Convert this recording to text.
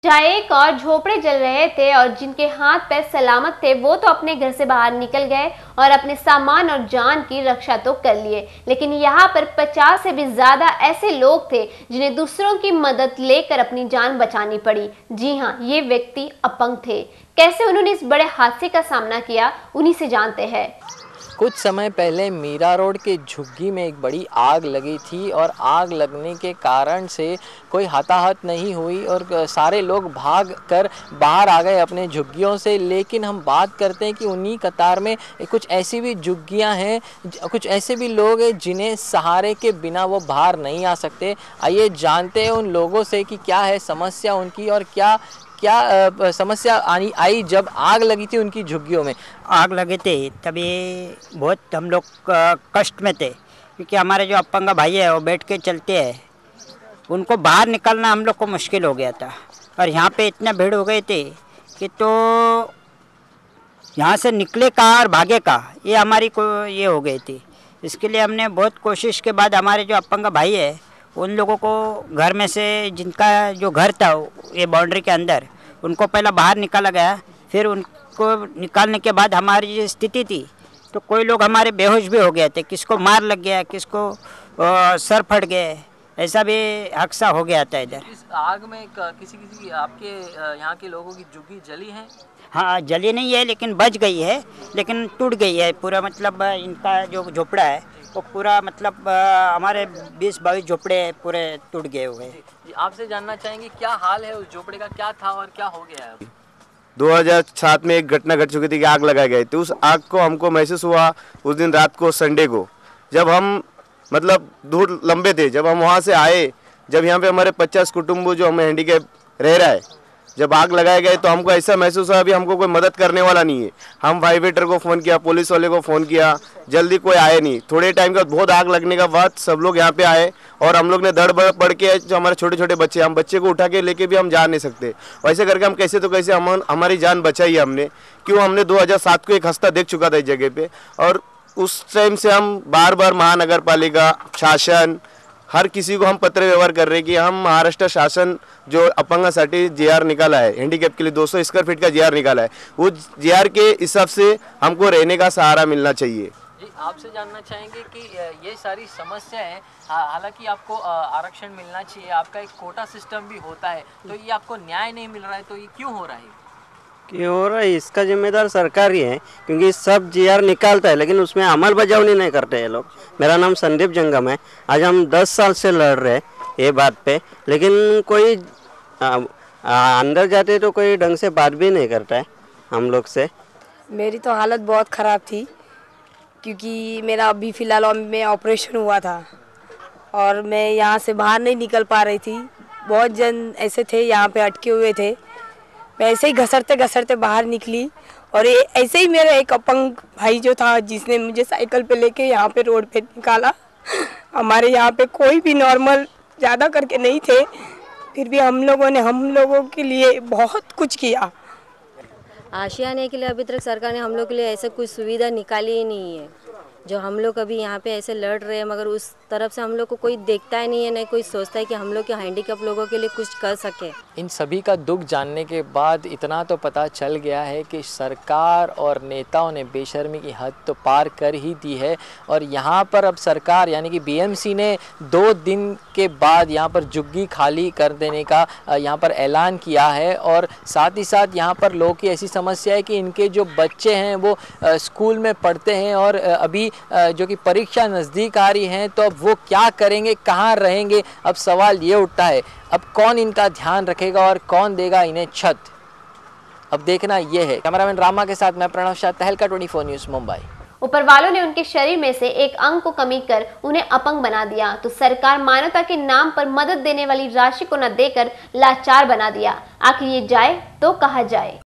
जहाँ एक और झोपड़े जल रहे थे और जिनके हाथ पैर सलामत थे वो तो अपने घर से बाहर निकल गए और अपने सामान और जान की रक्षा तो कर लिए, लेकिन यहाँ पर 50 से भी ज्यादा ऐसे लोग थे जिन्हें दूसरों की मदद लेकर अपनी जान बचानी पड़ी। जी हाँ, ये व्यक्ति अपंग थे। कैसे उन्होंने इस बड़े हादसे का सामना किया, उन्हीं से जानते हैं। कुछ समय पहले मीरा रोड के झुग्गी में एक बड़ी आग लगी थी और आग लगने के कारण से कोई हताहत नहीं हुई और सारे लोग भाग कर बाहर आ गए अपने झुग्गियों से। लेकिन हम बात करते हैं कि उन्हीं कतार में कुछ ऐसी भी झुग्गियां हैं, कुछ ऐसे भी लोग हैं जिन्हें सहारे के बिना वो बाहर नहीं आ सकते। आइए जानते हैं उन लोगों से कि क्या है समस्या उनकी और क्या क्या समस्या आई जब आग लगी थी उनकी झुग्गियों में। आग लगे थे तभी बहुत हम लोग कष्ट में थे, क्योंकि हमारे जो अपंगा भाई है वो बैठ के चलते हैं, उनको बाहर निकलना हम लोग को मुश्किल हो गया था। और यहाँ पे इतना भीड़ हो गए थे कि तो यहाँ से निकले कहाँ और भागे कहाँ, ये हमारी को ये हो गई थी। इसके लिए हमने बहुत कोशिश के बाद हमारे जो अपंगा भाई है उन लोगों को घर में से, जिनका जो घर था ये बाउंड्री के अंदर, उनको पहला बाहर निकाला गया। फिर उनको निकालने के बाद हमारी जो स्थिति थी तो कोई लोग हमारे बेहोश भी हो गए थे, किसको मार लग गया, किसको सर फट गए, ऐसा भी हादसा हो गया था इधर। इस आग में किसी आपके यहाँ के लोगों की झुग्गी जली है? हाँ, जली नहीं है लेकिन बच गई है, लेकिन टूट गई है पूरा। मतलब इनका जो झोपड़ा है वो पूरा, मतलब हमारे 20-22 झोपड़े पूरे टूट गए हुए हैं। आपसे जानना चाहेंगे क्या हाल है उस झोपड़े का, क्या था और क्या हो गया है अभी? 2007 में एक घटना घट चुकी थी कि आग लगाई गई थी। उस आग को हमको महसूस हुआ उस दिन रात को, संडे को, जब हम मतलब दूर लंबे थे, जब हम वहाँ से आए, जब यहाँ पे हमारे 50 कुटुंब जो हमें हैंडीकैप रह रहा है, जब आग लगाए गए तो हमको ऐसा महसूस हुआ अभी हमको कोई मदद करने वाला नहीं है। हम फाइटर को फ़ोन किया, पुलिस वाले को फ़ोन किया, जल्दी कोई आए नहीं। थोड़े टाइम के बाद, बहुत आग लगने का बाद सब लोग यहाँ पे आए और हम लोग ने दड़ पड़ के, जो हमारे छोटे छोटे बच्चे, हम बच्चे को उठा के लेके भी हम जा नहीं सकते, वैसे करके हम कैसे तो कैसे हमारी जान बचाई है हमने। क्यों, हमने 2007 को एक हफ्ता देख चुका था इस जगह पे, और उस टाइम से हम बार बार महानगर पालिका, शासन, हर किसी को हम पत्र व्यवहार कर रहे हैं कि हम महाराष्ट्र शासन जो अपंगासाठी जीआर निकाला है, हैंडीकैप के लिए 200 स्क्वायर फीट का जीआर निकाला है, वो जीआर के हिसाब से हमको रहने का सहारा मिलना चाहिए। जी, आपसे जानना चाहेंगे कि ये सारी समस्या है, हालांकि आपको आरक्षण मिलना चाहिए, आपका एक कोटा सिस्टम भी होता है, तो ये आपको न्याय नहीं मिल रहा है, तो ये क्यों हो रहा है? क्यों हो रहा है, इसका जिम्मेदार सरकार ही है, क्योंकि सब जीआर निकालता है लेकिन उसमें अमल बजावनी नहीं करते ये लोग। मेरा नाम संदीप जंगम है। आज हम 10 साल से लड़ रहे ये बात पे, लेकिन कोई अंदर जाते तो कोई ढंग से बात भी नहीं करता है हम लोग से। मेरी तो हालत बहुत ख़राब थी, क्योंकि मेरा अभी फ़िलहाल में ऑपरेशन हुआ था और मैं यहाँ से बाहर नहीं निकल पा रही थी। बहुत जन ऐसे थे यहाँ पे अटके हुए थे, मैं ऐसे ही घसरते घसरते बाहर निकली और ये ऐसे ही मेरा एक अपंग भाई जो था, जिसने मुझे साइकिल पे लेके यहाँ पे रोड पे निकाला। हमारे यहाँ पे कोई भी नॉर्मल ज़्यादा करके नहीं थे, फिर भी हम लोगों के लिए बहुत कुछ किया। आशिया आने के लिए अभी तक सरकार ने हम लोग के लिए ऐसा कोई सुविधा निकाली ही नहीं है। जो हम लोग अभी यहाँ पे ऐसे लड़ रहे हैं, मगर उस तरफ से हम लोग को कोई देखता ही नहीं है, नहीं कोई सोचता है कि हम लोग के हैंडीकैप लोगों के लिए कुछ कर सके। इन सभी का दुख जानने के बाद इतना तो पता चल गया है कि सरकार और नेताओं ने बेशर्मी की हद तो पार कर ही दी है। और यहाँ पर अब सरकार यानी कि बीएमसी ने 2 दिन के बाद यहाँ पर झुग्गी खाली कर देने का यहाँ पर ऐलान किया है। और साथ ही साथ यहाँ पर लोगों की ऐसी समस्या है कि इनके जो बच्चे हैं वो स्कूल में पढ़ते हैं और अभी जो कि परीक्षा नज़दीक आ रही है, तो अब वो क्या करेंगे, कहाँ रहेंगे। अब सवाल ये उठता है, अब कौन इनका ध्यान रखेगा और कौन देगा इन्हें छत, अब देखना ये है। कैमरामैन रामा के साथ मैं प्रणव शाह, तहलका 24 न्यूज़, मुंबई। ऊपर वालों ने उनके शरीर में से एक अंग को कमी कर उन्हें अपंग बना दिया, तो सरकार मानवता के नाम पर मदद देने वाली राशि को न देकर लाचार बना दिया। आखिर ये जाए तो कहा जाए।